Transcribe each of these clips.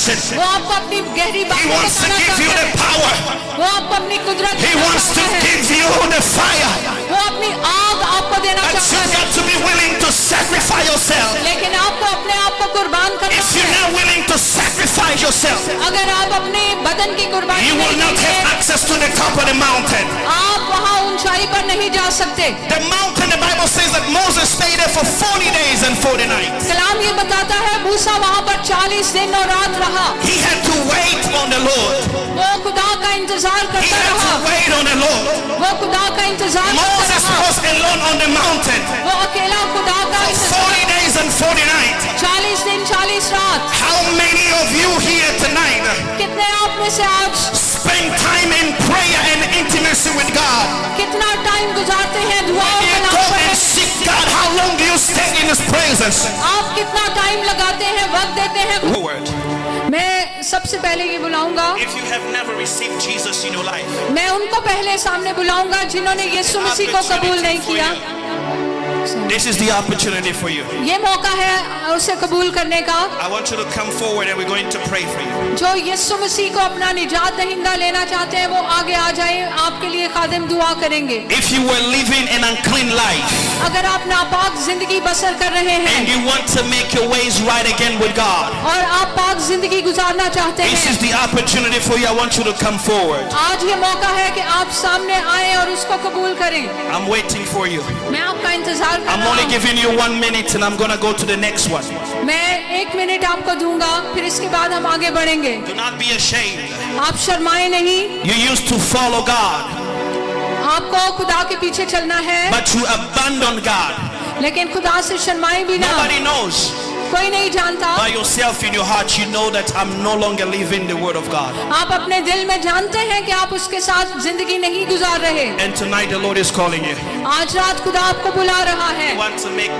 revelation. वो आपको अपनी गहरी He बातें wants to बताना give you चाहता the है। power. वो आपको अपनी कुदरत He देना wants to चाहता है। give you the fire. वो अपनी आग आपको देना But चाहता you've है। got to be willing to sacrifice yourself. लेकिन आपको अपने आप को कुर्बान करना If you're है। not willing to sacrifice yourself, अगर आप अपने बदन की कुर्बानी you will नहीं not देंगे, have access to the top of the mountain. आप वहाँ ऊंचाई पर नहीं जा सकते। The mountain, the Bible says that Moses stayed there for 40 days and 40 nights. कलाम ये बताता है मूसा वहाँ पर 40 दिन और रात रहा। He had to wait on the Lord. वो खुदा का इंतजार He करता had रहा। to wait on the Lord. वो खुदा का इंतजार करता Moses रहा। was alone on the mountain वो अकेला खुदा का for इंतजार 40 days and 40 nights. 40 दिन 40 रात। How many of you here tonight कितने आप में से आज spend time in prayer and intimacy with God? कितना टाइम गुजारते हैं दुआओं When you कलाम go पर? and seek God, how long do you stay in His presence? आप कितना टाइम लगाते हैं, वक्त देते हैं? Forward. मैं सबसे पहले ये बुलाऊंगा, If you have never received Jesus in your life, मैं उनको पहले सामने बुलाऊंगा जिन्होंने यीशु मसीह को कबूल नहीं किया। this is the opportunity for you. ये मौका है उसे कबूल करने का। I want you to come forward and we're going to pray for you. जो यीशु मसीह को अपना निजात दहिंदा लेना चाहते हैं वो आगे आ जाए, आपके लिए खादिम दुआ करेंगे। If you were living an unclean life अगर आप नापाक जिंदगी बसर कर रहे हैं and you want to make your ways right again with God, और आप पाक जिंदगी गुजारना चाहते this हैं, is the opportunity for you. I want you to come forward. आज ये मौका है कि आप सामने आए और उसको कबूल करें। I'm waiting for you. मैं आपका इंतजार कर I'm रहा only हूँ। giving you 1 minute and I'm going to go to the next one. मैं 1 मिनट आपको दूंगा, फिर इसके बाद हम आगे बढ़ेंगे। Do not be ashamed. आप शर्माए नहीं। You used to follow God, आपको खुदा के पीछे चलना है, but you abandoned God. लेकिन खुदा से शर्माए भी ना। Nobody knows. कोई नहीं जानता। By yourself in your heart, you know that I'm no longer living the word of God. आप अपने दिल में जानते हैं कि आप उसके साथ जिंदगी नहीं गुजार रहे। And tonight the Lord is calling you. आज रात खुदा आपको बुला रहा है। He wants to make.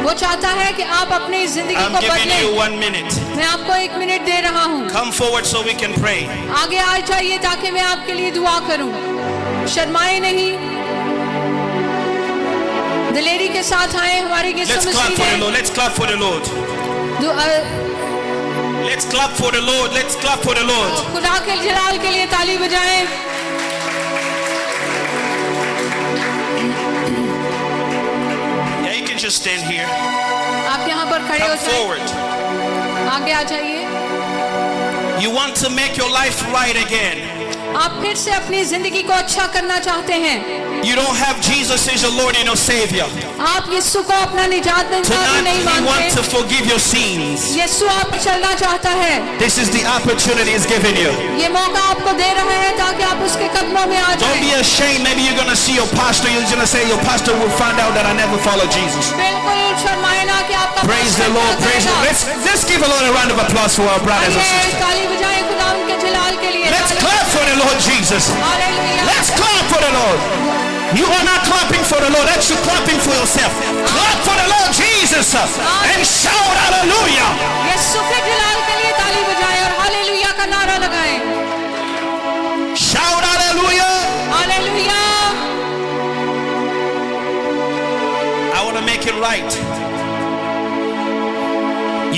वो चाहता है कि आप अपनी जिंदगी I'm को giving you बदलें। 1 minute. मैं आपको 1 मिनट दे रहा हूँ। Come forward so we can pray. आगे आ जाइए ताकि मैं आपके लिए दुआ करूँ। शर्माए नहीं, दिलेरी के साथ आए। हमारे यीशु Let's clap Masih for the ने Lord. Let's clap for the Lord. Let's clap for the Lord. Let's clap for the Lord. खुदा के जलाल के लिए ताली बजाएं। Yeah, you can just stand here. आप यहाँ पर खड़े हो Come जाएं। forward. आगे आ जाइए। You want to make your life right again. आप फिर से अपनी जिंदगी को अच्छा करना चाहते हैं। You don't have Jesus as your Lord and your Savior. आप यीशु को अपना निजात देता Tonight नहीं He wants to मानते। forgive your sins. यीशु आप पर चलना चाहता है। This is the opportunity He's given you. ये मौका आपको दे रहा है ताकि आप उसके कदमों में आ Don't be जाएं। ashamed. Maybe you're going to see your pastor. You're going to say your pastor will find out that I never followed Jesus. बिल्कुल शर्माए ना कि आपका Praise the पास्टर Lord. क्या Praise the Lord. करेगा। Let's give a Lord a round of applause for our brothers and आइए sisters. ताली बजाएं खुदा उनके जलाल के लिए। Let's clap for the Lord Jesus. Hallelujah. Let's clap for the Lord. You are not clapping for the Lord. That's you clapping for yourself. Clap for the Lord Jesus and shout hallelujah. यीशु के जलाल के लिए ताली बजाएं और hallelujah का नारा लगाएं। Shout hallelujah. Hallelujah. I want to make it right.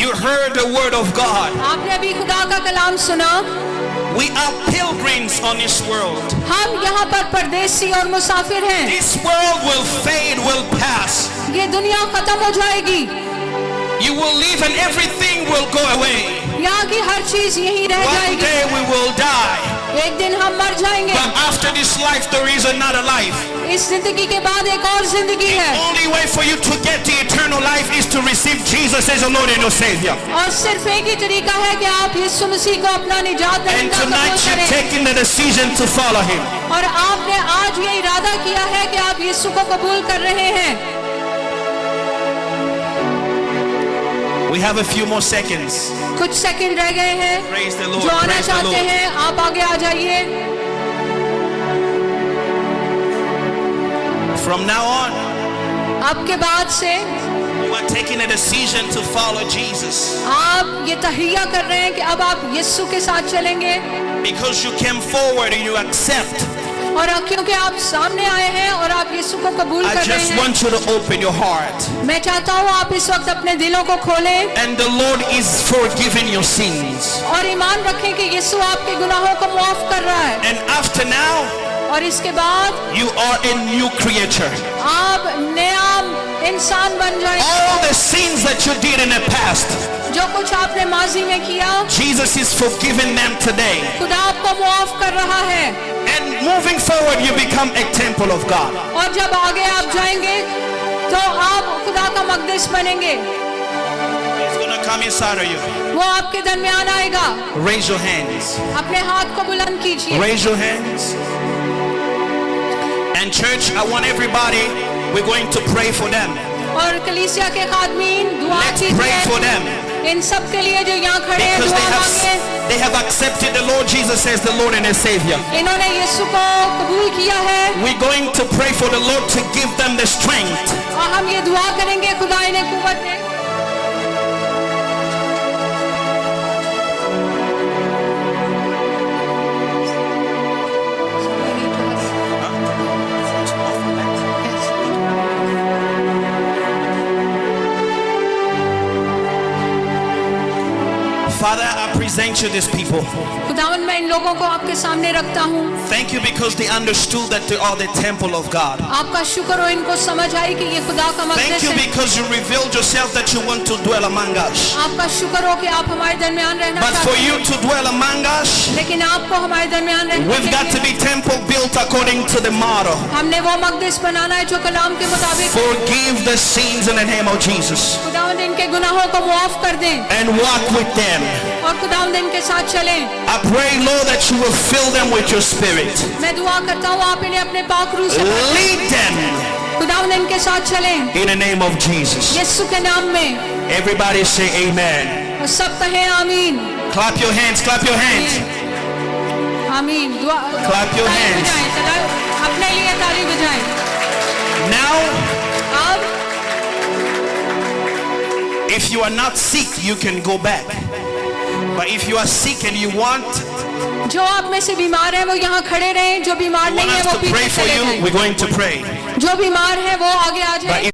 You heard the word of God. आपने अभी खुदा का कलाम सुना। We are pilgrims on this world. हम यहाँ पर परदेसी और मुसाफिर हैं। This world will fade, will pass. ये दुनिया खत्म हो जाएगी। You will leave and everything will go away. यहाँ की हर चीज यहीं रह One जाएगी। day we will die. एक दिन हम मर जाएंगे। But after this life there is another life. इस जिंदगी के बाद एक और जिंदगी है। The only way for you to get the eternal life is to receive Jesus as your Lord and your Savior. और सिर्फ एक ही तरीका है कि आप यीशु मसीह को अपना निजात And दहिंदा tonight कबूल you're करें। taking the decision to follow Him. और आपने आज ये इरादा किया है कि आप यीशु को कबूल कर रहे हैं। We have a few more seconds. कुछ सेकंड रह गए हैं। Praise the Lord. जो आना Praise the चाहते Lord. हैं आप आगे आ जाइए। From now on, अब के बाद से you are taking a decision to follow Jesus. आप ये तहिया कर रहे हैं कि अब आप यीशु के साथ चलेंगे। Because you came forward and you accept और क्योंकि आप सामने आए हैं और आप यीशु को कबूल I कर रहे just हैं, want you to open your heart. मैं चाहता हूँ आप इस वक्त अपने दिलों को खोलें And the Lord is forgiving your sins. और ईमान रखें कि यीशु आपके गुनाहों को माफ कर रहा है। And after now, और इसके बाद you are a new creature. आप नया इंसान बन जाएंगे। All the sins that you did in the past, जो कुछ आपने माजी में किया, Jesus is forgiving them today. खुदा आपको माफ कर रहा है। And moving forward, you become a temple of God. और जब आगे आप जाएंगे तो आप खुदा का मक़दस बनेंगे। He's gonna come inside of you. वो आपके दरमियान आएगा। Raise your hands. अपने हाथ को बुलंद कीजिए। Raise your hands. And church, I want everybody, we're going to pray for them. और कलीसिया के खादमीन दुआ Let's pray for कीजिए them. इन सब के लिए जो यहाँ खड़े हैं, Because दुआ मांगे। they have accepted the Lord Jesus as the Lord and as Savior. इन्होंने यीशु को कबूल किया है We're going to pray for the Lord to give them the strength और हम ये दुआ करेंगे खुदा इन्हें कुव्वत दे। Father, I present you these people. खुदावन मैं इन लोगों को आपके सामने रखता हूँ। Thank you because they understood that they are the temple of God. आपका शुक्र हो इनको समझ आई कि ये खुदा का Thank मक़दस you है। because you revealed yourself that you want to dwell among us. आपका शुक्र हो कि आप हमारे दरमियान रहना But for चाहते you हैं, to dwell among us, लेकिन आपको हमारे दरमियान रहने we've got to के लिए be temple built according to the model. हमने वो मक़दस बनाना है जो कलाम के मुताबिक। Forgive the sins in the name of Jesus खुदावंद इनके गुनाहों को माफ कर दें and walk with them. और खुदावंद इनके साथ चलें। I pray, Lord, that you will fill them with your spirit. मैं दुआ करता हूँ आप इन्हें अपने पाक रूह से भर दें। Lead them खुदावंद इनके साथ चलें in the name of Jesus. यीशु के नाम में। Everybody say amen. और सब कहें आमीन। Clap your hands, clap your hands. आमीन। दुआ Clap your ताली hands. बजाएं, अपने लिए ताली बजाएं। Now, अब if you are not sick, you can go back. But if you are sick and you want जो आप में से बीमार है वो यहाँ खड़े रहें, जो बीमार नहीं है us वो to pray पीछे for चले you, जाएं। we're going to pray. जो बीमार है वो आगे आ जाए। But